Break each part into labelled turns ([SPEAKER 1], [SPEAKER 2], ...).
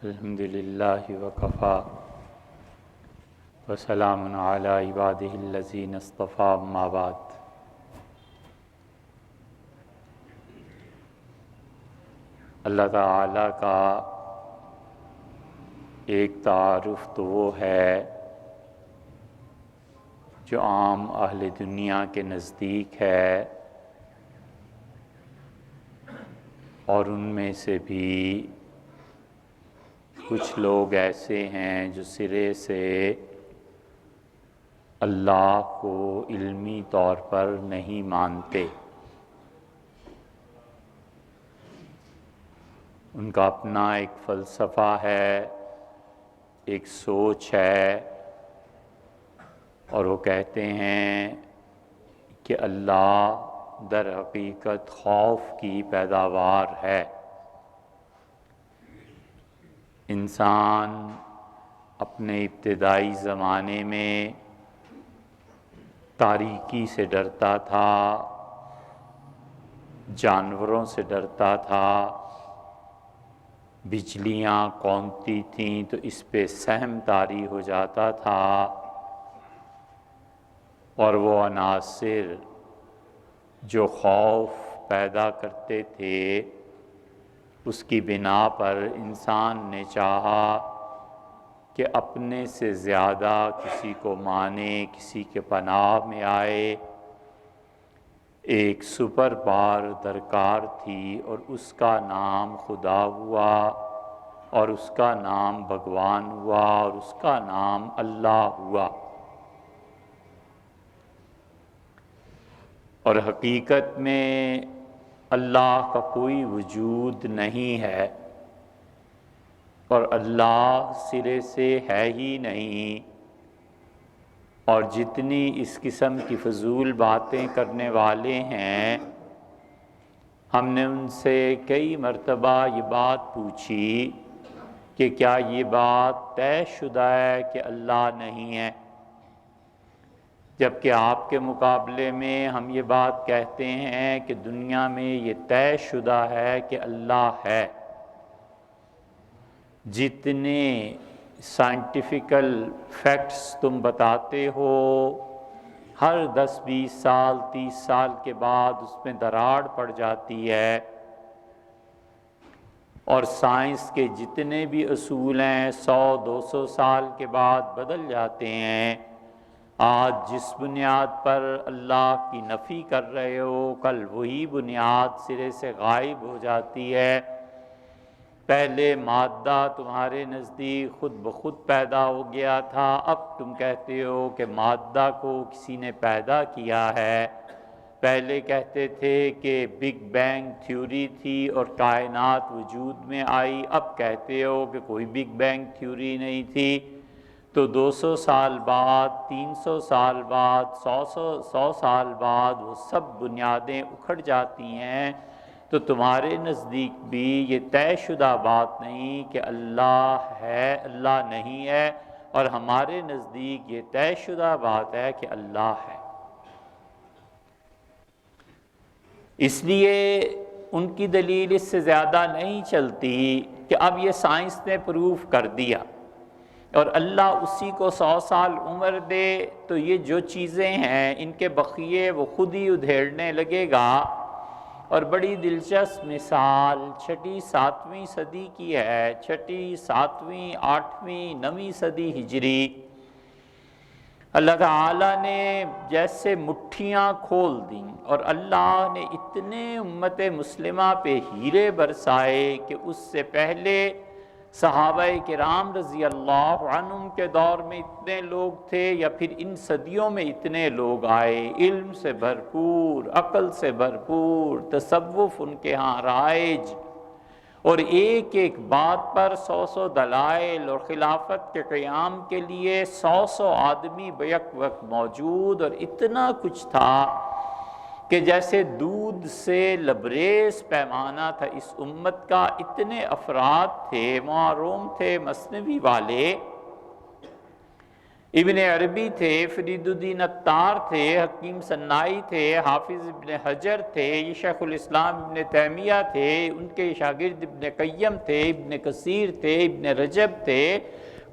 [SPEAKER 1] الحمد للہ وکفا وسلام علی عبادہ الذین اصطفیٰ اما بعد۔ اللہ تعالیٰ کا ایک تعارف تو وہ ہے جو عام اہل دنیا کے نزدیک ہے، اور ان میں سے بھی کچھ لوگ ایسے ہیں جو سرے سے اللہ کو علمی طور پر نہیں مانتے۔ ان کا اپنا ایک فلسفہ ہے، ایک سوچ ہے، اور وہ کہتے ہیں کہ اللہ در حقیقت خوف کی پیداوار ہے۔ انسان اپنے ابتدائی زمانے میں تاریکی سے ڈرتا تھا، جانوروں سے ڈرتا تھا، بجلیاں کونتی تھیں تو اس پہ سہم طاری ہو جاتا تھا، اور وہ عناصر جو خوف پیدا کرتے تھے اس کی بنا پر انسان نے چاہا کہ اپنے سے زیادہ کسی کو مانے، کسی کے پناہ میں آئے۔ ایک سپر پاور درکار تھی، اور اس کا نام خدا ہوا، اور اس کا نام بھگوان ہوا، اور اس کا نام اللہ ہوا۔ اور حقیقت میں اللہ کا کوئی وجود نہیں ہے، اور اللہ سرے سے ہے ہی نہیں، اور جتنی اس قسم کی فضول باتیں کرنے والے ہیں، ہم نے ان سے کئی مرتبہ یہ بات پوچھی کہ کیا یہ بات طے شدہ ہے کہ اللہ نہیں ہے؟ جبکہ آپ کے مقابلے میں ہم یہ بات کہتے ہیں کہ دنیا میں یہ طے شدہ ہے کہ اللہ ہے۔ جتنے سائنٹیفیکل فیکٹس تم بتاتے ہو، ہر 10-20 سال 30 سال کے بعد اس میں دراڑ پڑ جاتی ہے، اور سائنس کے جتنے بھی اصول ہیں 100-200 سال کے بعد بدل جاتے ہیں۔ آج جس بنیاد پر اللہ کی نفی کر رہے ہو، کل وہی بنیاد سرے سے غائب ہو جاتی ہے۔ پہلے مادہ تمہارے نزدیک خود بخود پیدا ہو گیا تھا، اب تم کہتے ہو کہ مادہ کو کسی نے پیدا کیا ہے۔ پہلے کہتے تھے کہ بگ بینگ تھیوری تھی اور کائنات وجود میں آئی، اب کہتے ہو کہ کوئی بگ بینگ تھیوری نہیں تھی۔ تو 200 سال بعد، 300 سال بعد، 100 سال بعد وہ سب بنیادیں اکھڑ جاتی ہیں۔ تو تمہارے نزدیک بھی یہ طے شدہ بات نہیں کہ اللہ ہے، اللہ نہیں ہے، اور ہمارے نزدیک یہ طے شدہ بات ہے کہ اللہ ہے۔ اس لیے ان کی دلیل اس سے زیادہ نہیں چلتی کہ اب یہ سائنس نے پروف کر دیا، اور اللہ اسی کو 100 سال عمر دے تو یہ جو چیزیں ہیں ان کے بقیے وہ خود ہی ادھیڑنے لگے گا۔ اور بڑی دلچسپ مثال 6ویں 7ویں صدی کی ہے، 6ویں 7ویں 8ویں 9ویں صدی ہجری۔ اللہ تعالیٰ نے جیسے مٹھیاں کھول دیں، اور اللہ نے اتنے امت مسلمہ پہ ہیرے برسائے کہ اس سے پہلے صحابہ کرام رضی اللہ عنہم کے دور میں اتنے لوگ تھے، یا پھر ان صدیوں میں اتنے لوگ آئے، علم سے بھرپور، عقل سے بھرپور، تصوف ان کے ہاں رائج، اور ایک ایک بات پر 100 دلائل، اور خلافت کے قیام کے لیے 100 آدمی بیک وقت موجود، اور اتنا کچھ تھا کہ جیسے دودھ سے لبریز پیمانہ تھا اس امت کا۔ اتنے افراد تھے، وہاں روم تھے مثنوی والے، ابن عربی تھے، فرید الدین عطار تھے، حکیم صنائی تھے، حافظ ابن حجر تھے، یہ شیخ الاسلام ابن تیمیہ تھے، ان کے شاگرد ابن قیم تھے، ابن کثیر تھے، ابن رجب تھے۔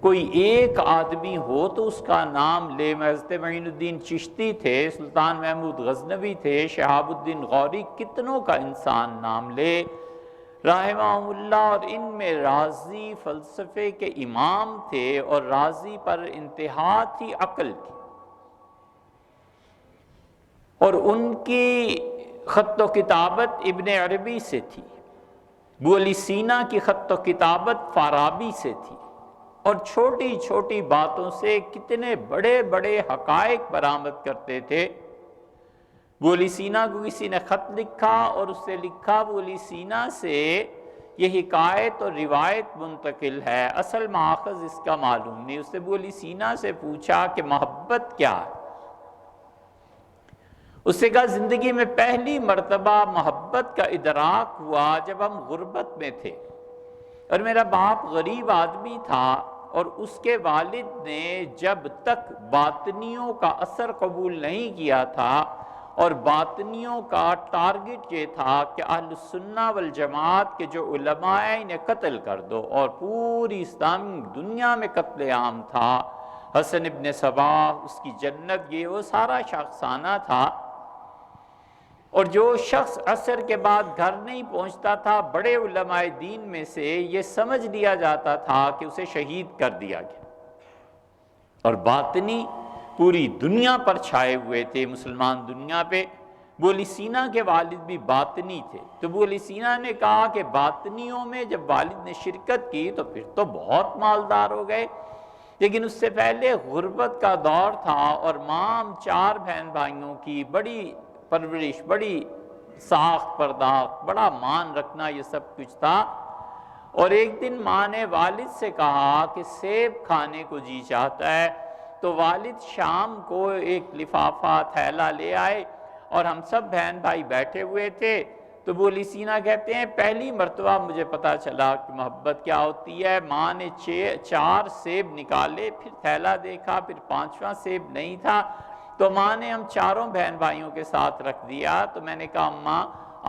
[SPEAKER 1] کوئی ایک آدمی ہو تو اس کا نام لے۔ حضرت معین الدین چشتی تھے، سلطان محمود غزنوی تھے، شہاب الدین غوری، کتنوں کا انسان نام لے رحمہ اللہ۔ اور ان میں رازی فلسفے کے امام تھے، اور رازی پر انتہا تھی عقل کی، اور ان کی خط و کتابت ابن عربی سے تھی۔ ابو علی سینا کی خط و کتابت فارابی سے تھی، اور چھوٹی چھوٹی باتوں سے کتنے بڑے بڑے حقائق برآمد کرتے تھے۔ ابو علی سینا کو کسی نے خط لکھا، اور اس سے لکھا ابو علی سینا سے یہ حکایت اور روایت منتقل ہے، اصل ماخذ اس کا معلوم نہیں۔ اس نے ابو علی سینا سے پوچھا کہ محبت کیا ہے؟ اس سے کہا زندگی میں پہلی مرتبہ محبت کا ادراک ہوا جب ہم غربت میں تھے، اور میرا باپ غریب آدمی تھا، اور اس کے والد نے جب تک باطنیوں کا اثر قبول نہیں کیا تھا، اور باطنیوں کا ٹارگٹ یہ تھا کہ اہل السنہ والجماعت کے جو علماء ہیں انہیں قتل کر دو، اور پوری اسلامی دنیا میں قتل عام تھا۔ حسن ابن صباح، اس کی جنت، یہ وہ سارا شخصانہ تھا۔ اور جو شخص عصر کے بعد گھر نہیں پہنچتا تھا، بڑے علماء دین میں سے یہ سمجھ لیا جاتا تھا کہ اسے شہید کر دیا گیا۔ اور باطنی پوری دنیا پر چھائے ہوئے تھے، مسلمان دنیا پہ۔ ابو علی سینا کے والد بھی باطنی تھے، تو ابو علی سینا نے کہا کہ باطنیوں میں جب والد نے شرکت کی تو پھر تو بہت مالدار ہو گئے، لیکن اس سے پہلے غربت کا دور تھا، اور ماں 4 بہن بھائیوں کی بڑی پرورش، بڑی ساخت پرداخت، بڑا مان رکھنا، یہ سب کچھ تھا۔ اور ایک دن ماں نے والد سے کہا کہ سیب کھانے کو جی چاہتا ہے، تو والد شام کو ایک لفافہ تھیلا لے آئے، اور ہم سب بہن بھائی بیٹھے ہوئے تھے۔ تو ابو علی سینا کہتے ہیں پہلی مرتبہ مجھے پتا چلا کہ محبت کیا ہوتی ہے۔ ماں نے 4 سیب نکالے، پھر تھیلا دیکھا، پھر 5واں سیب نہیں تھا، تو ماں نے ہم 4 بہن بھائیوں کے ساتھ رکھ دیا۔ تو میں نے کہا اماں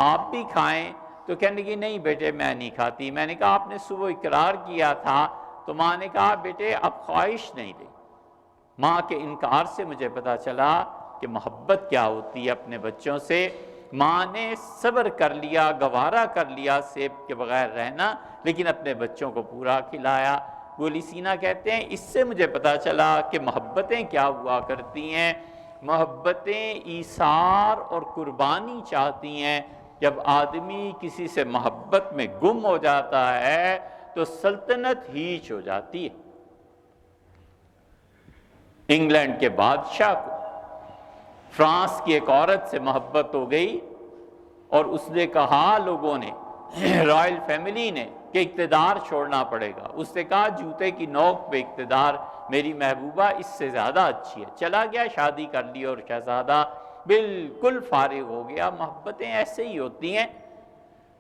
[SPEAKER 1] آپ بھی کھائیں، تو کہنے لگی نہیں بیٹے میں نہیں کھاتی۔ میں نے کہا آپ نے صبح اقرار کیا تھا، تو ماں نے کہا بیٹے اب خواہش نہیں رہی۔ ماں کے انکار سے مجھے پتا چلا کہ محبت کیا ہوتی ہے اپنے بچوں سے۔ ماں نے صبر کر لیا، گوارا کر لیا سیب کے بغیر رہنا، لیکن اپنے بچوں کو پورا کھلایا۔ ابو علی سینا کہتے ہیں اس سے مجھے پتا چلا کہ محبتیں کیا ہوا کرتی ہیں۔ محبتیں ایثار اور قربانی چاہتی ہیں۔ جب آدمی کسی سے محبت میں گم ہو جاتا ہے تو سلطنت ہیچ ہو جاتی ہے۔ انگلینڈ کے بادشاہ کو فرانس کی ایک عورت سے محبت ہو گئی، اور اس نے کہا لوگوں نے، رائل فیملی نے، کہ اقتدار چھوڑنا پڑے گا۔ اس نے کہا جوتے کی نوک پہ اقتدار، میری محبوبہ اس سے زیادہ اچھی ہے۔ چلا گیا، شادی کر لی، اور شہزادہ بالکل فارغ ہو گیا۔ محبتیں ایسے ہی ہوتی ہیں۔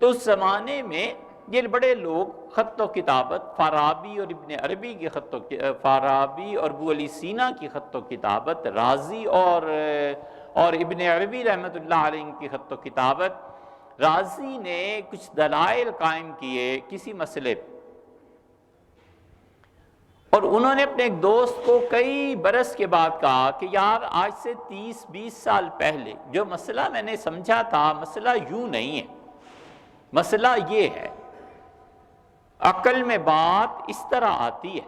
[SPEAKER 1] تو اس زمانے میں یہ بڑے لوگ خط و کتابت، فارابی اور ابن عربی کی فارابی اور ابو علی سینا کی خط و کتابت، رازی اور ابن عربی رحمۃ اللہ علیہ کی خط و کتابت۔ رازی نے کچھ دلائل قائم کیے کسی مسئلے پہ، اور انہوں نے اپنے ایک دوست کو کئی برس کے بعد کہا کہ یار آج سے 30-20 سال پہلے جو مسئلہ میں نے سمجھا تھا، مسئلہ یوں نہیں ہے، مسئلہ یہ ہے، عقل میں بات اس طرح آتی ہے۔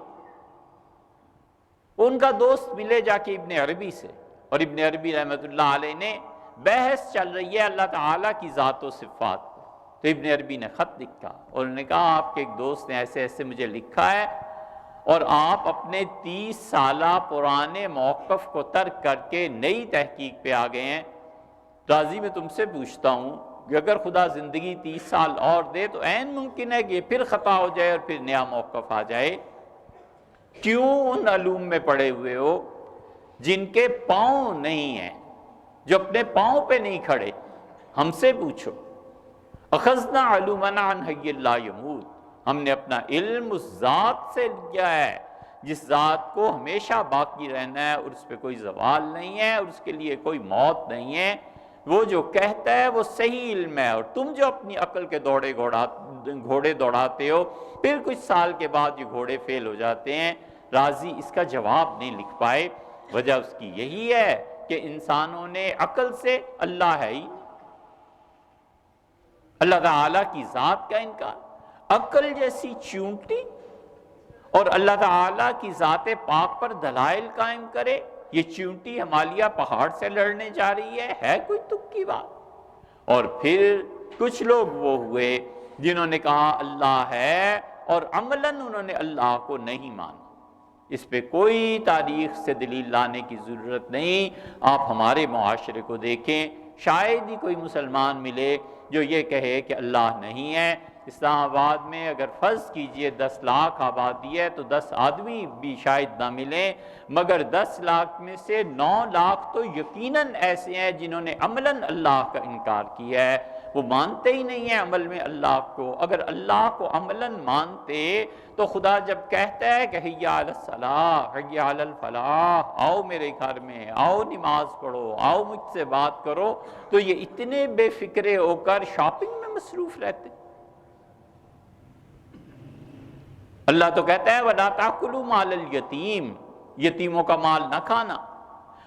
[SPEAKER 1] ان کا دوست ملے جا کے ابن عربی سے، اور ابن عربی رحمۃ اللہ علیہ نے بحث چل رہی ہے اللہ تعالیٰ کی ذات و صفات پر، تو ابن عربی نے خط لکھا، اور انہوں نے کہا آپ کے ایک دوست نے ایسے ایسے مجھے لکھا ہے، اور آپ اپنے 30 سالہ پرانے موقف کو ترک کر کے نئی تحقیق پہ آ گئے ہیں۔ رازی میں تم سے پوچھتا ہوں کہ اگر خدا زندگی 30 سال اور دے تو عین ممکن ہے کہ یہ پھر خطا ہو جائے اور پھر نیا موقف آ جائے۔ کیوں ان علوم میں پڑے ہوئے ہو جن کے پاؤں نہیں ہیں، جو اپنے پاؤں پہ نہیں کھڑے؟ ہم سے پوچھو۔ اخذنا علومنا عن حی لا یموت، ہم نے اپنا علم اس ذات سے لیا ہے جس ذات کو ہمیشہ باقی رہنا ہے اور اس پہ کوئی زوال نہیں ہے اور اس کے لیے کوئی موت نہیں ہے، وہ جو کہتا ہے وہ صحیح علم ہے، اور تم جو اپنی عقل کے گھوڑے دوڑاتے ہو، پھر کچھ سال کے بعد یہ گھوڑے فیل ہو جاتے ہیں۔ رازی اس کا جواب نہیں لکھ پائے، وجہ اس کی یہی ہے کہ انسانوں نے عقل سے اللہ ہے ہی، اللہ تعالیٰ کی ذات کا انکار، عقل جیسی چونٹی اور اللہ تعالیٰ کی ذات پاک پر دلائل قائم کرے۔ یہ چونٹی ہمالیہ پہاڑ سے لڑنے جا رہی ہے کوئی تک کی بات؟ اور پھر کچھ لوگ وہ ہوئے جنہوں نے کہا اللہ ہے اور عملاً انہوں نے اللہ کو نہیں مانا۔ اس پہ کوئی تاریخ سے دلیل لانے کی ضرورت نہیں۔ آپ ہمارے معاشرے کو دیکھیں، شاید ہی کوئی مسلمان ملے جو یہ کہے کہ اللہ نہیں ہے۔ اسلام آباد میں اگر فرض کیجئے 10 لاکھ آبادی ہے تو 10 آدمی بھی شاید نہ ملیں، مگر 10 لاکھ میں سے 9 لاکھ تو یقیناً ایسے ہیں جنہوں نے عملاً اللہ کا انکار کیا ہے، وہ مانتے ہی نہیں ہیں عمل میں اللہ کو۔ اگر اللہ کو عملاً مانتے تو خدا جب کہتا ہے کہ حی علی الصلاۃ، حی علی الفلاح، آؤ میرے گھر میں، آؤ نماز پڑھو، آؤ مجھ سے بات کرو، تو یہ اتنے بے فکرے ہو کر شاپنگ میں مصروف رہتے۔ اللہ تو کہتا ہے وَلَا تَأْكُلُوا مَالَ الْيَتِيمِ، یتیموں کا مال نہ کھانا،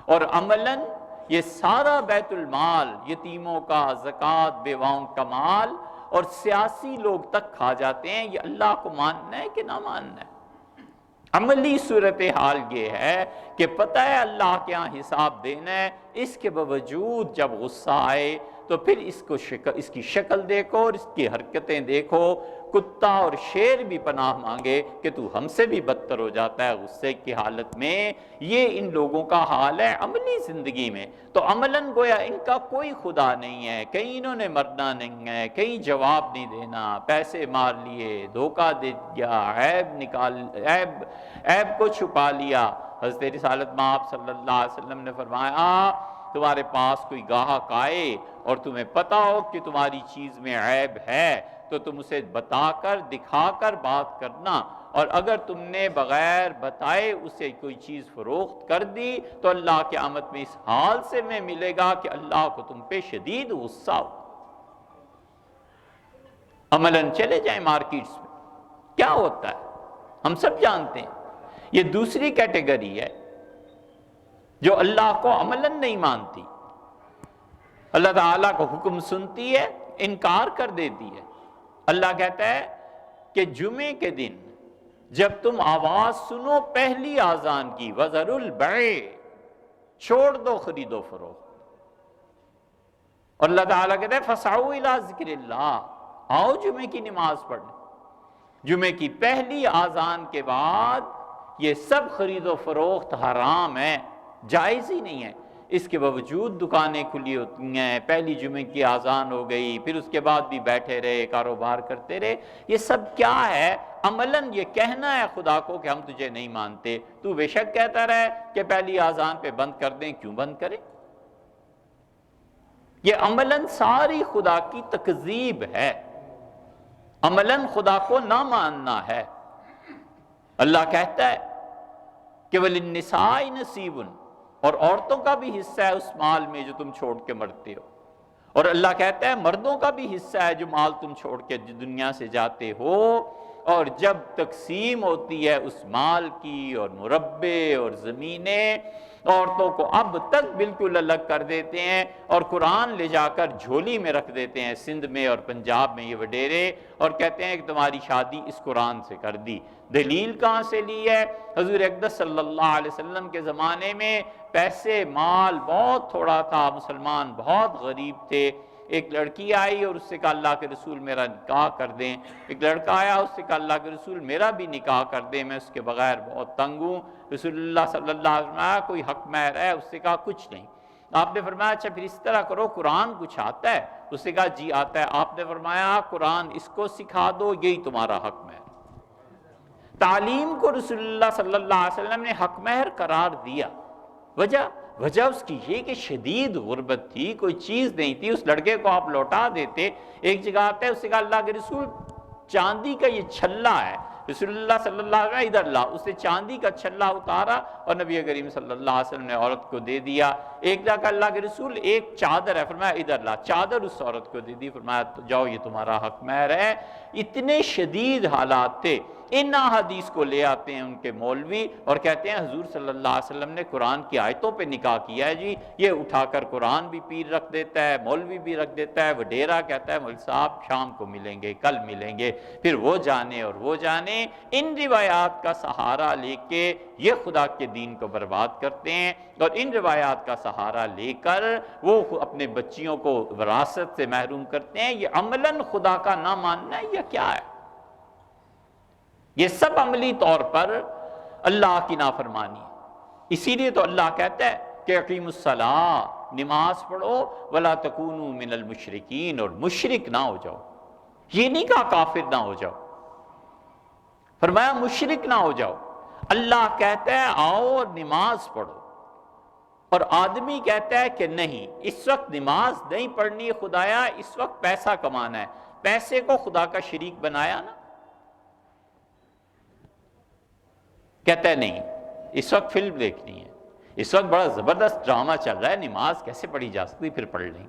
[SPEAKER 1] اور عملاً یہ سارا بیت المال یتیموں کا، زکوٰۃ، بیواؤں کا مال اور سیاسی لوگ تک کھا جاتے ہیں۔ یہ اللہ کو ماننا ہے کہ نہ ماننا ہے؟ عملی صورتحال یہ ہے کہ پتہ ہے اللہ کے ہاں حساب دینا ہے، اس کے باوجود جب غصہ آئے تو پھر اس کی شکل دیکھو اور اس کی حرکتیں دیکھو، کتا اور شیر بھی پناہ مانگے کہ تو ہم سے بھی بدتر ہو جاتا ہے غصے کی حالت میں۔ یہ ان لوگوں کا حال ہے عملی زندگی میں۔ تو عملاً گویا ان کا کوئی خدا نہیں ہے، کہیں انہوں نے مرنا نہیں ہے، کہیں جواب نہیں دینا، پیسے مار لیے، دھوکہ دے دیا، عیب کو چھپا لیا۔ حضرت رسالت مآب صلی اللہ علیہ وسلم نے فرمایا تمہارے پاس کوئی گاہک آئے اور تمہیں پتا ہو کہ تمہاری چیز میں عیب ہے تو تم اسے بتا کر دکھا کر بات کرنا، اور اگر تم نے بغیر بتائے اسے کوئی چیز فروخت کر دی تو اللہ قیامت میں اس حال سے میں ملے گا کہ اللہ کو تم پہ شدید غصہ ہو۔ عملاً چلے جائیں مارکیٹس میں، کیا ہوتا ہے ہم سب جانتے ہیں۔ یہ دوسری کیٹیگری ہے جو اللہ کو عملاً نہیں مانتی، اللہ تعالیٰ کو حکم سنتی ہے، انکار کر دیتی ہے۔ اللہ کہتا ہے کہ جمعے کے دن جب تم آواز سنو پہلی آذان کی، وَذَرُوا الْبَيْعَ، چھوڑ دو خرید و فروخت۔ اور اللہ تعالیٰ کہتا ہے فَاسْعَوْا إِلَىٰ ذِكْرِ اللَّهِ، آؤ جمعے کی نماز پڑھنے۔ جمعے کی پہلی آذان کے بعد یہ سب خرید و فروخت حرام ہے، جائز ہی نہیں ہے۔ اس کے باوجود دکانیں کھلی ہوتی ہیں، پہلی جمعے کی آذان ہو گئی، پھر اس کے بعد بھی بیٹھے رہے، کاروبار کرتے رہے۔ یہ سب کیا ہے؟ عملاً یہ کہنا ہے خدا کو کہ ہم تجھے نہیں مانتے۔ تو بے شک کہتا رہے کہ پہلی آذان پہ بند کر دیں، کیوں بند کریں؟ یہ عملاً ساری خدا کی تکذیب ہے، عملاً خدا کو نہ ماننا ہے۔ اللہ کہتا ہے کہ وَلِلنِّسَاءِ نَصِيبٌ، اور عورتوں کا بھی حصہ ہے اس مال میں جو تم چھوڑ کے مرتے ہو، اور اللہ کہتا ہے مردوں کا بھی حصہ ہے جو مال تم چھوڑ کے دنیا سے جاتے ہو۔ اور جب تقسیم ہوتی ہے اس مال کی اور مربے اور زمینیں، عورتوں کو اب تک بالکل الگ کر دیتے ہیں اور قرآن لے جا کر جھولی میں رکھ دیتے ہیں، سندھ میں اور پنجاب میں یہ وڈیرے، اور کہتے ہیں کہ تمہاری شادی اس قرآن سے کر دی۔ دلیل کہاں سے لی ہے؟ حضور اقدس صلی اللہ علیہ وسلم کے زمانے میں پیسے مال بہت تھوڑا تھا، مسلمان بہت غریب تھے۔ ایک لڑکی آئی اور اس سے کہا اللہ کے رسول میرا نکاح کر دیں، ایک لڑکا آیا اس سے کہا اللہ کے رسول میرا بھی نکاح کر دیں، میں اس کے بغیر بہت تنگ ہوں۔ رسول اللہ صلی اللہ علیہ وسلم کوئی حق مہر ہے؟ اس سے کہا کچھ نہیں۔ آپ نے فرمایا اچھا پھر اس طرح کرو قرآن کچھ آتا ہے؟ اس نے کہا جی آتا ہے۔ آپ نے فرمایا قرآن اس کو سکھا دو، یہی تمہارا حق مہر۔ تعلیم کو رسول اللہ صلی اللہ علیہ وسلم نے حق مہر قرار دیا۔ وجہ اس کی یہ کہ شدید غربت تھی، کوئی چیز نہیں تھی، اس لڑکے کو آپ لوٹا دیتے۔ ایک جگہ آتا ہے، اس سے کہا اللہ کے رسول چاندی کا یہ چھلا ہے، رسول اللہ صلی اللہ علیہ وسلم ادھر لا، اس نے چاندی کا چھلا اتارا اور نبی کریم صلی اللہ علیہ وسلم نے عورت کو دے دیا۔ ایک جگہ اللہ کے رسول ایک چادر ہے، فرمایا ادھر لا، چادر اس عورت کو دے دی، فرمایا جاؤ یہ تمہارا حق مہر ہے۔ اتنے شدید حالات تھے۔ ان حدیث کو لے آتے ہیں ان کے مولوی اور کہتے ہیں حضور صلی اللہ علیہ وسلم نے قرآن کی آیتوں پہ نکاح کیا ہے جی، یہ اٹھا کر قرآن بھی پیر رکھ دیتا ہے، مولوی بھی رکھ دیتا ہے، وڈیرا کہتا ہے مولوی صاحب شام کو ملیں گے، کل ملیں گے، پھر وہ جانے اور وہ جانے۔ ان روایات کا سہارا لے کے یہ خدا کے دین کو برباد کرتے ہیں، اور ان روایات کا سہارا لے کر وہ اپنے بچیوں کو وراثت سے محروم کرتے ہیں۔ یہ عملاً خدا کا نہ ماننا ہے یا کیا ہے؟ یہ سب عملی طور پر اللہ کی نافرمانی ہے۔ اسی لیے تو اللہ کہتا ہے کہ اقیموا الصلاۃ، نماز پڑھو، ولا تکونوا من المشرکین، اور مشرک نہ ہو جاؤ۔ یہ نہیں کہا کافر نہ ہو جاؤ، فرمایا مشرک نہ ہو جاؤ۔ اللہ کہتا ہے آؤ اور نماز پڑھو، اور آدمی کہتا ہے کہ نہیں اس وقت نماز نہیں پڑھنی خدایا، اس وقت پیسہ کمانا ہے۔ پیسے کو خدا کا شریک بنایا نا، کہتا ہے نہیں اس وقت فلم دیکھنی ہے، اس وقت بڑا زبردست ڈرامہ چل رہا ہے، نماز کیسے پڑھی جا سکتی، پھر پڑھ لیں گے۔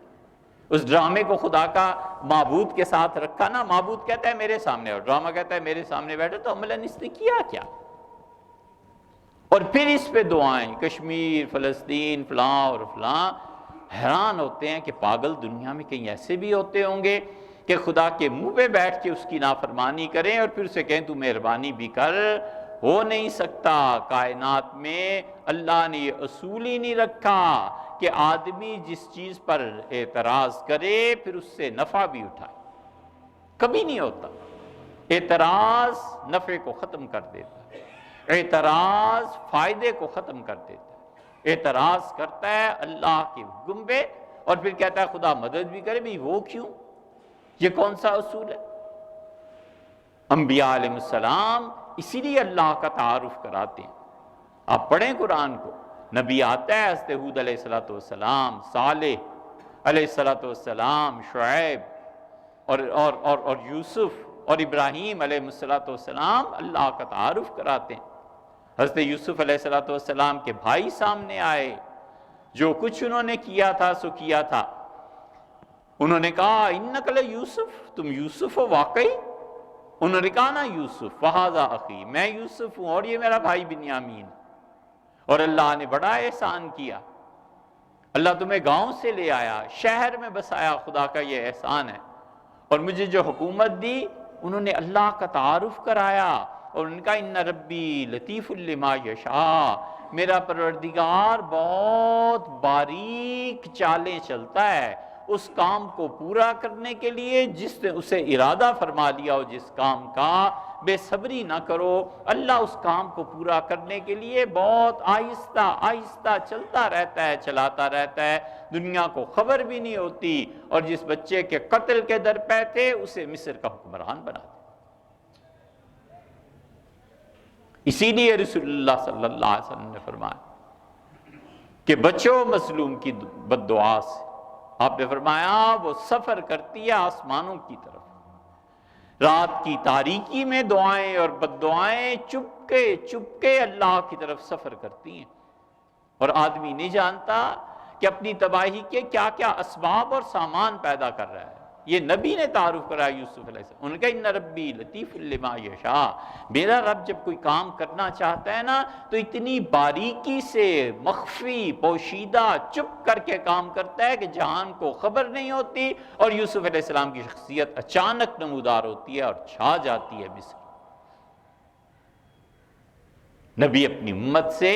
[SPEAKER 1] اس ڈرامے کو خدا کا معبود کے ساتھ رکھا نا، معبود کہتا ہے میرے سامنے اور ڈرامہ کہتا ہے میرے سامنے بیٹھے، تو عملاً اس نے کیا کیا؟ اور پھر اس پہ دعائیں، کشمیر، فلسطین، فلاں اور فلاں۔ حیران ہوتے ہیں کہ پاگل دنیا میں کہیں ایسے بھی ہوتے ہوں گے کہ خدا کے منہ پہ بیٹھ کے اس کی نافرمانی کریں اور پھر اسے کہیں تو مہربانی بھی کر۔ ہو نہیں سکتا۔ کائنات میں اللہ نے یہ اصول ہی نہیں رکھا کہ آدمی جس چیز پر اعتراض کرے پھر اس سے نفع بھی اٹھائے، کبھی نہیں ہوتا۔ اعتراض نفع کو ختم کر دیتا ہے، اعتراض فائدے کو ختم کر دیتا ہے۔ اعتراض کرتا ہے اللہ کے حکم پہ اور پھر کہتا ہے خدا مدد بھی کرے، بھی وہ کیوں؟ یہ کون سا اصول ہے؟ انبیاء علیہ السلام اسی لیے اللہ کا تعارف کراتے ہیں۔ آپ پڑھیں قرآن کو، نبی آتا ہے حضرت ہود علیہ السلام، صالح علیہ السلام، شعیب اور یوسف اور ابراہیم علیہ السلام اللہ کا تعارف کراتے ہیں۔ حضرت یوسف علیہ السلام کے بھائی سامنے آئے، جو کچھ انہوں نے کیا تھا سو کیا تھا۔ انہوں نے کہا انک لیوسف، تم یوسف ہو واقعی؟ انہوں نے کہا نا یوسف، وہذا اخی، میں یوسف ہوں اور یہ میرا بھائی بنیامین۔ اور اللہ نے بڑا احسان کیا، اللہ تمہیں گاؤں سے لے آیا، شہر میں بسایا، خدا کا یہ احسان ہے۔ اور مجھے جو حکومت دی انہوں نے اللہ کا تعارف کرایا، اور ان کا ان ربی لطیف لما یشاء، میرا پروردگار بہت باریک چالیں چلتا ہے اس کام کو پورا کرنے کے لیے جس نے اسے ارادہ فرما لیا ہو، جس کام کا بے صبری نہ کرو۔ اللہ اس کام کو پورا کرنے کے لیے بہت آہستہ آہستہ چلتا رہتا ہے، چلاتا رہتا ہے، دنیا کو خبر بھی نہیں ہوتی۔ اور جس بچے کے قتل کے در پہ تھے اسے مصر کا حکمران بنا دیا۔ اسی لیے رسول اللہ صلی اللہ علیہ وسلم نے فرمایا کہ بچو مظلوم کی بد دعا سے۔ آپ نے فرمایا وہ سفر کرتی ہے آسمانوں کی طرف، رات کی تاریکی میں دعائیں اور بد دعائیں چپکے چپکے اللہ کی طرف سفر کرتی ہیں، اور آدمی نہیں جانتا کہ اپنی تباہی کے کیا کیا اسباب اور سامان پیدا کر رہا ہے۔ یہ نبی نے تعارف کرایا یوسف علیہ السلام، ان کا ان ربی لطیف لما یشاء، میرا رب جب کوئی کام کرنا چاہتا ہے نا تو اتنی باریکی سے مخفی پوشیدہ چپ کر کے کام کرتا ہے کہ جہان کو خبر نہیں ہوتی، اور یوسف علیہ السلام کی شخصیت اچانک نمودار ہوتی ہے اور چھا جاتی ہے مصر۔ نبی اپنی امت سے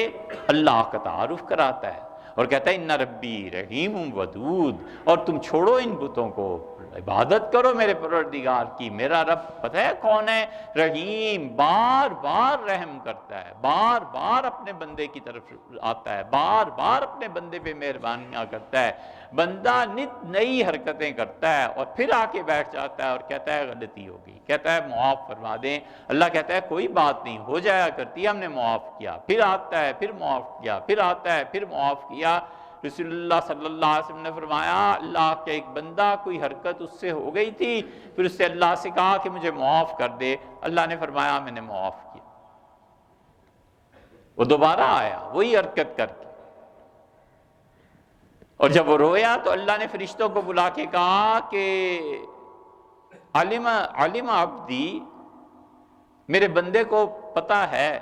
[SPEAKER 1] اللہ کا تعارف کراتا ہے اور کہتا ہے ان ربی رحیم ودود، اور تم چھوڑو ان بتوں کو، عبادت کرو میرے پروردگار کی۔ میرا رب پتہ ہے کون ہے؟ رحیم، بار بار رحم کرتا ہے، بار بار اپنے بندے کی طرف آتا ہے، بار بار اپنے بندے پہ مہربانیاں کرتا ہے۔ بندہ نت نئی حرکتیں کرتا ہے اور پھر آ کے بیٹھ جاتا ہے اور کہتا ہے غلطی ہو گئی، کہتا ہے معاف فرما دیں۔ اللہ کہتا ہے کوئی بات نہیں، ہو جایا کرتی ہے، ہم نے معاف کیا، پھر آتا ہے پھر معاف کیا، پھر آتا ہے پھر معاف کیا۔ رسول اللہ صلی اللہ علیہ وسلم نے فرمایا اللہ کے ایک بندہ کوئی حرکت اس سے ہو گئی تھی، پھر اس سے اللہ سے کہا کہ مجھے معاف کر دے، اللہ نے فرمایا میں نے معاف کیا۔ وہ دوبارہ آیا وہی حرکت کر کے، اور جب وہ رویا تو اللہ نے فرشتوں کو بلا کے کہا کہ علم عبدی، میرے بندے کو پتا ہے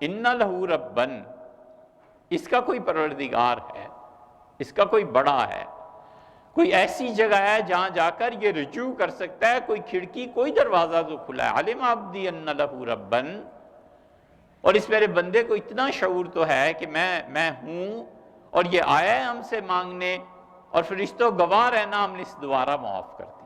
[SPEAKER 1] ان لہو ربن، اس کا کوئی پروردگار ہے، اس کا کوئی بڑا ہے، کوئی ایسی جگہ ہے جہاں جا کر یہ رجوع کر سکتا ہے، کوئی کھڑکی کوئی دروازہ تو کھلا ہے۔ علم عبدی ان لہو ربن، اور اس میرے بندے کو اتنا شعور تو ہے کہ میں ہوں، اور یہ آیا ہے ہم سے مانگنے، اور فرشتوں گواہ رہنا ہم نے اس دوبارہ معاف کر دیا۔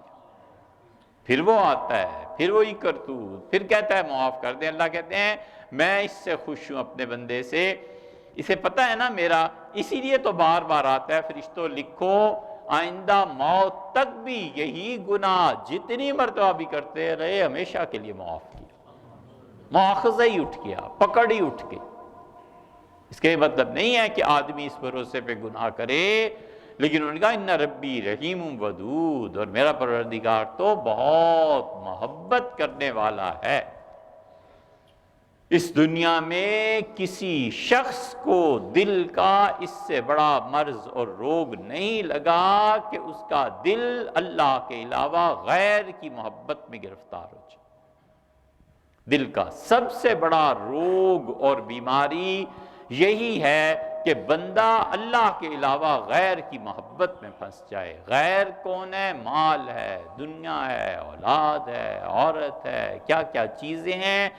[SPEAKER 1] پھر وہ آتا ہے، پھر وہی کرتوت، پھر کہتا ہے معاف کر دیں۔ اللہ کہتے ہیں میں اس سے خوش ہوں اپنے بندے سے، اسے پتہ ہے نا میرا، اسی لیے تو بار بار آتا ہے فرشتوں لکھو آئندہ موت تک بھی یہی گناہ جتنی مرتبہ بھی کرتے رہے ہمیشہ کے لیے معاف کیا۔ مواخذہ ہی اٹھ گیا، پکڑ ہی اٹھ گئی۔ اس کا یہ مطلب نہیں ہے کہ آدمی اس بھروسے پہ گناہ کرے، لیکن انہوں نے کہا ان ربی رحیم ودود، اور میرا پروردگار تو بہت محبت کرنے والا ہے۔ اس دنیا میں کسی شخص کو دل کا اس سے بڑا مرض اور روگ نہیں لگا کہ اس کا دل اللہ کے علاوہ غیر کی محبت میں گرفتار ہو جائے۔ دل کا سب سے بڑا روگ اور بیماری یہی ہے کہ بندہ اللہ کے علاوہ غیر کی محبت میں پھنس جائے۔ غیر کون ہے؟ مال ہے، دنیا ہے، اولاد ہے، عورت ہے، کیا کیا چیزیں ہیں،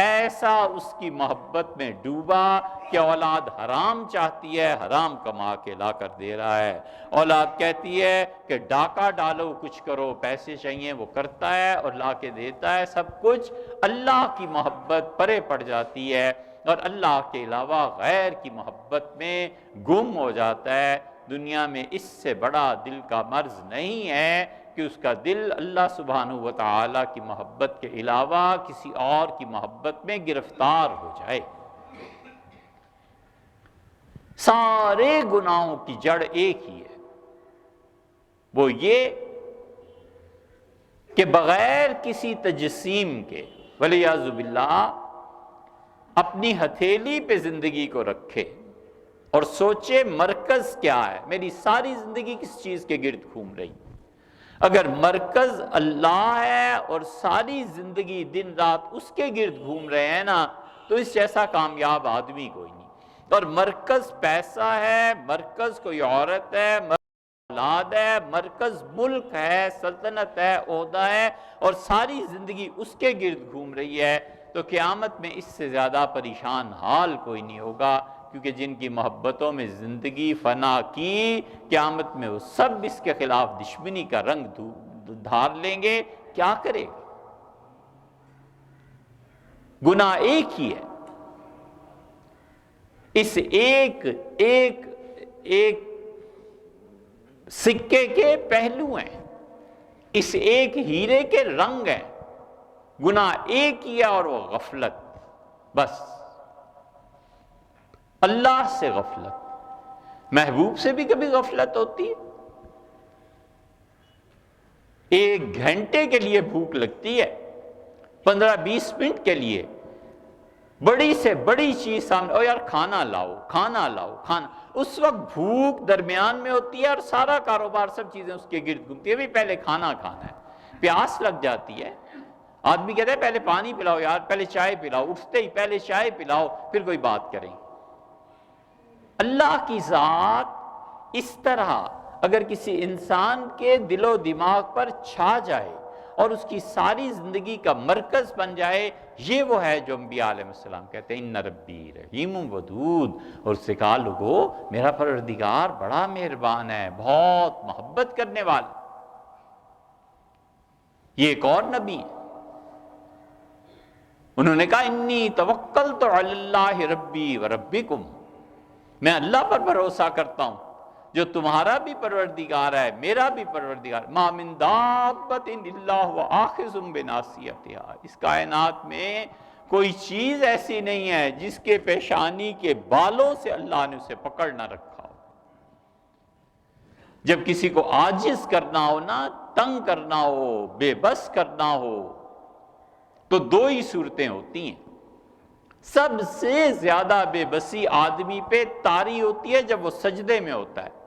[SPEAKER 1] ایسا اس کی محبت میں ڈوبا کہ اولاد حرام چاہتی ہے، حرام کما کے لا کر دے رہا ہے۔ اولاد کہتی ہے کہ ڈاکہ ڈالو، کچھ کرو، پیسے چاہیے، وہ کرتا ہے اور لا کے دیتا ہے۔ سب کچھ اللہ کی محبت پرے پڑ جاتی ہے، اور اللہ کے علاوہ غیر کی محبت میں گم ہو جاتا ہے۔ دنیا میں اس سے بڑا دل کا مرض نہیں ہے کہ اس کا دل اللہ سبحانہ وتعالی کی محبت کے علاوہ کسی اور کی محبت میں گرفتار ہو جائے۔ سارے گناہوں کی جڑ ایک ہی ہے، وہ یہ کہ بغیر کسی تجسیم کے ولیعذ باللہ اپنی ہتھیلی پہ زندگی کو رکھے اور سوچے مرکز کیا ہے، میری ساری زندگی کس چیز کے گرد گھوم رہی۔ اگر مرکز اللہ ہے اور ساری زندگی دن رات اس کے گرد گھوم رہے ہیں نا، تو اس جیسا کامیاب آدمی کوئی نہیں۔ اور مرکز پیسہ ہے، مرکز کوئی عورت ہے، مرکز اولاد ہے، مرکز ملک ہے، سلطنت ہے، عہدہ ہے، اور ساری زندگی اس کے گرد گھوم رہی ہے، تو قیامت میں اس سے زیادہ پریشان حال کوئی نہیں ہوگا، کیونکہ جن کی محبتوں میں زندگی فنا کی، قیامت میں وہ سب اس کے خلاف دشمنی کا رنگ دھار لیں گے۔ کیا کرے گا؟ گناہ ایک ہی ہے، اس ایک سکے کے پہلو ہیں، اس ایک ہیرے کے رنگ ہیں۔ گناہ ایک ہی ہے اور وہ غفلت، بس اللہ سے غفلت۔ محبوب سے بھی کبھی غفلت ہوتی ہے؟ 1 گھنٹے کے لیے بھوک لگتی ہے، 15-20 منٹ کے لیے بڑی سے بڑی چیز سامنے، او یار کھانا لاؤ، کھانا لاؤ، کھانا، اس وقت بھوک درمیان میں ہوتی ہے اور سارا کاروبار سب چیزیں اس کے گرد گھومتی ہے، بھی پہلے کھانا کھانا ہے، پیاس لگ جاتی ہے، آدمی کہتا ہے پہلے پانی پلاؤ یار، پہلے چائے پلاؤ، اٹھتے ہی پہلے چائے پلاؤ پھر کوئی بات کریں۔ اللہ کی ذات اس طرح اگر کسی انسان کے دل و دماغ پر چھا جائے اور اس کی ساری زندگی کا مرکز بن جائے، یہ وہ ہے جو انبیاء علیہ السلام کہتے ہیں ان ربی رحیم ودود، اور اس سے کہا لوگو میرا پروردگار بڑا مہربان ہے، بہت محبت کرنے والا۔ یہ ایک اور نبی ہے، انہوں نے کہا انی توکلت علی اللہ ربی و ربکم، میں اللہ پر بھروسہ کرتا ہوں جو تمہارا بھی پروردگار ہے، میرا بھی پروردگار۔ ما من دابۃ الا هو آخذ بناصیتها، اس کائنات میں کوئی چیز ایسی نہیں ہے جس کے پیشانی کے بالوں سے اللہ نے اسے پکڑ نہ رکھا ہو۔ جب کسی کو عاجز کرنا ہو نا، تنگ کرنا ہو، بے بس کرنا ہو، تو دو ہی صورتیں ہوتی ہیں۔ سب سے زیادہ بے بسی آدمی پہ طاری ہوتی ہے جب وہ سجدے میں ہوتا ہے،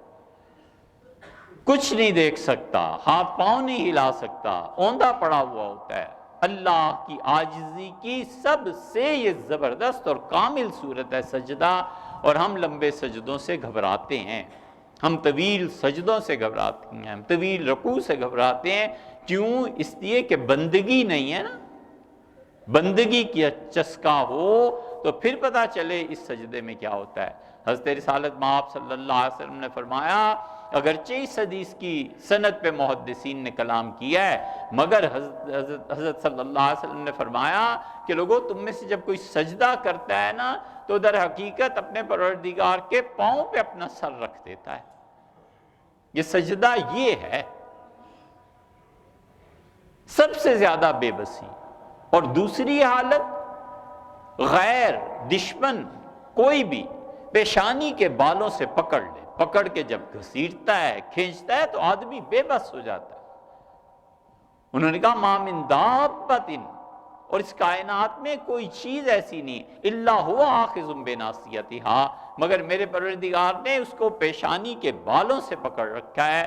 [SPEAKER 1] کچھ نہیں دیکھ سکتا، ہاتھ پاؤں نہیں ہلا سکتا، اوندا پڑا ہوا ہوتا ہے۔ اللہ کی عاجزی کی سب سے یہ زبردست اور کامل صورت ہے سجدہ، اور ہم لمبے سجدوں سے گھبراتے ہیں، ہم طویل سجدوں سے گھبراتے ہیں، ہم طویل رکوع سے گھبراتے ہیں۔ کیوں؟ اس لیے کہ بندگی نہیں ہے نا۔ بندگی کی چسکا ہو تو پھر پتہ چلے اس سجدے میں کیا ہوتا ہے۔ حضرت رسالت مآب صلی اللہ علیہ وسلم نے فرمایا، اگرچہ اس حدیث کی سند پہ محدثین نے کلام کیا ہے، مگر حضرت صلی اللہ علیہ وسلم نے فرمایا کہ لوگوں، تم میں سے جب کوئی سجدہ کرتا ہے نا تو در حقیقت اپنے پروردگار کے پاؤں پہ اپنا سر رکھ دیتا ہے۔ یہ سجدہ یہ ہے سب سے زیادہ بے بسی۔ اور دوسری حالت، غیر دشمن کوئی بھی پیشانی کے بالوں سے پکڑ لے، پکڑ کے جب گھسیٹتا ہے، کھینچتا ہے تو آدمی بے بس ہو جاتا ہے۔ انہوں نے کہا ما من دابۃ، اور اس کائنات میں کوئی چیز ایسی نہیں الا هو آخذ بناصیتها، مگر میرے پروردگار نے اس کو پیشانی کے بالوں سے پکڑ رکھا ہے۔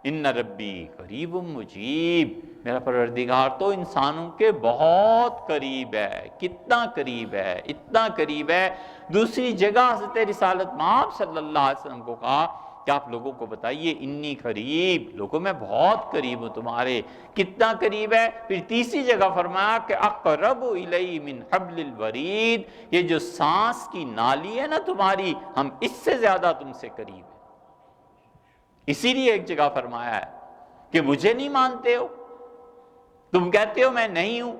[SPEAKER 1] ان ربی قریب مجیب، میرا پروردگار تو انسانوں کے بہت قریب ہے۔ کتنا قریب ہے؟ اتنا قریب ہے۔ دوسری جگہ حضرت رسالت مآب صلی اللہ علیہ وسلم کو کہا کہ آپ لوگوں کو بتائیے انی قریب، لوگوں میں بہت قریب ہوں تمہارے۔ کتنا قریب ہے؟ پھر تیسری جگہ فرمایا کہ اقرب الی من حبل الورید، یہ جو سانس کی نالی ہے نا تمہاری، ہم اس سے زیادہ تم سے قریب ہیں۔ اسی لیے ایک جگہ فرمایا ہے کہ مجھے نہیں مانتے ہو، تم کہتے ہو میں نہیں ہوں۔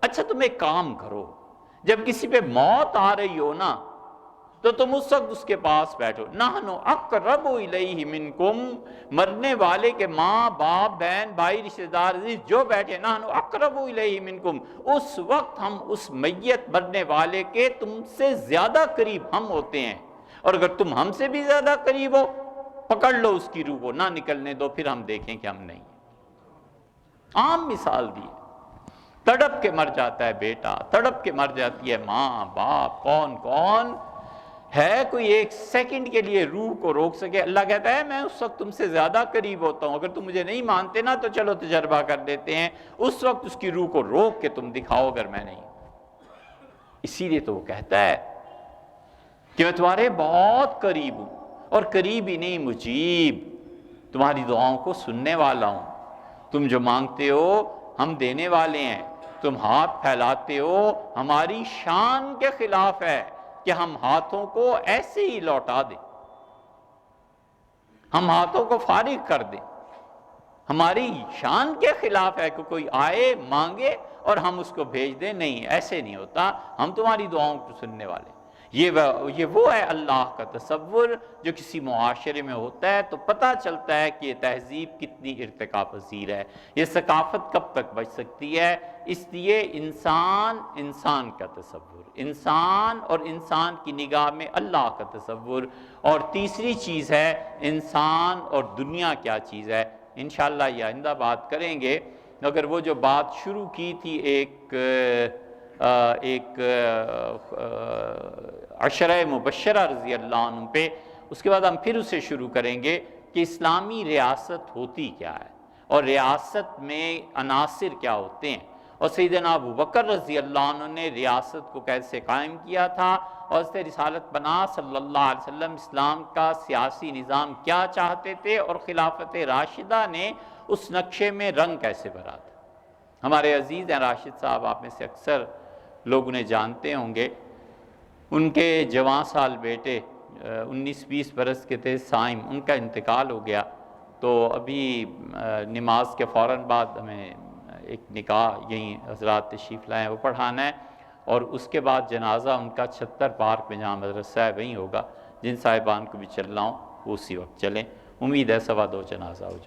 [SPEAKER 1] اچھا تم ایک کام کرو، جب کسی پہ موت آ رہی ہو نا تو تم اس وقت اس کے پاس بیٹھو۔ نحن اقرب الیہ منکم، مرنے والے کے ماں باپ بہن بھائی رشتہ دار عزیز جو بیٹھے، نحن اقرب الیہ منکم، اس وقت ہم اس میت مرنے والے کے تم سے زیادہ قریب ہم ہوتے ہیں، اور اگر تم ہم سے بھی زیادہ قریب ہو پکڑ لو اس کی روح کو، نہ نکلنے دو، پھر ہم دیکھیں کہ ہم نہیں۔ عام مثال دی، تڑپ کے مر جاتا ہے بیٹا، تڑپ کے مر جاتی ہے ماں باپ، کون ہے کوئی ایک سیکنڈ کے لیے روح کو روک سکے؟ اللہ کہتا ہے میں اس وقت تم سے زیادہ قریب ہوتا ہوں، اگر تم مجھے نہیں مانتے نا تو چلو تجربہ کر دیتے ہیں، اس وقت اس کی روح کو روک کے تم دکھاؤ اگر میں نہیں۔ اسی لیے تو وہ کہتا ہے کہ میں تمہارے بہت قریب ہوں، اور قریب ہی نہیں مجیب، تمہاری دعاؤں کو سننے والا ہوں۔ تم جو مانگتے ہو ہم دینے والے ہیں، تم ہاتھ پھیلاتے ہو ہماری شان کے خلاف ہے کہ ہم ہاتھوں کو ایسے ہی لوٹا دیں، ہم ہاتھوں کو فارغ کر دیں، ہماری شان کے خلاف ہے کہ کوئی آئے مانگے اور ہم اس کو بھیج دیں، نہیں ایسے نہیں ہوتا، ہم تمہاری دعاؤں کو سننے والے۔ یہ وہ ہے اللہ کا تصور جو کسی معاشرے میں ہوتا ہے تو پتہ چلتا ہے کہ یہ تہذیب کتنی ارتقا پذیر ہے، یہ ثقافت کب تک بچ سکتی ہے۔ اس لیے انسان کا تصور، انسان اور انسان کی نگاہ میں اللہ کا تصور، اور تیسری چیز ہے انسان اور دنیا کیا چیز ہے۔ انشاءاللہ یہ آئندہ بات کریں گے، مگر وہ جو بات شروع کی تھی ایک عشرہ مبشرہ رضی اللہ عنہ پہ، اس کے بعد ہم پھر اسے شروع کریں گے کہ اسلامی ریاست ہوتی کیا ہے اور ریاست میں عناصر کیا ہوتے ہیں، اور سیدنا ابو بکر رضی اللہ عنہ نے ریاست کو کیسے قائم کیا تھا، اور حضرت رسالت پناہ صلی اللہ علیہ وسلم اسلام کا سیاسی نظام کیا چاہتے تھے، اور خلافت راشدہ نے اس نقشے میں رنگ کیسے بھرا تھا۔ ہمارے عزیز ہیں راشد صاحب، آپ میں سے اکثر لوگ انہیں جانتے ہوں گے، ان کے جوان سال بیٹے 19-20 برس کے تھے سائم، ان کا انتقال ہو گیا، تو ابھی نماز کے فوراً بعد ہمیں ایک نکاح یہیں حضرات تشریف لائیں وہ پڑھانا ہے، اور اس کے بعد جنازہ ان کا 76 پارک میں جہاں مدرسہ ہے وہیں ہوگا۔ جن صاحبان کو بھی چلنا ہو وہ اسی وقت چلیں، امید ہے 2:15 جنازہ ہو جائے۔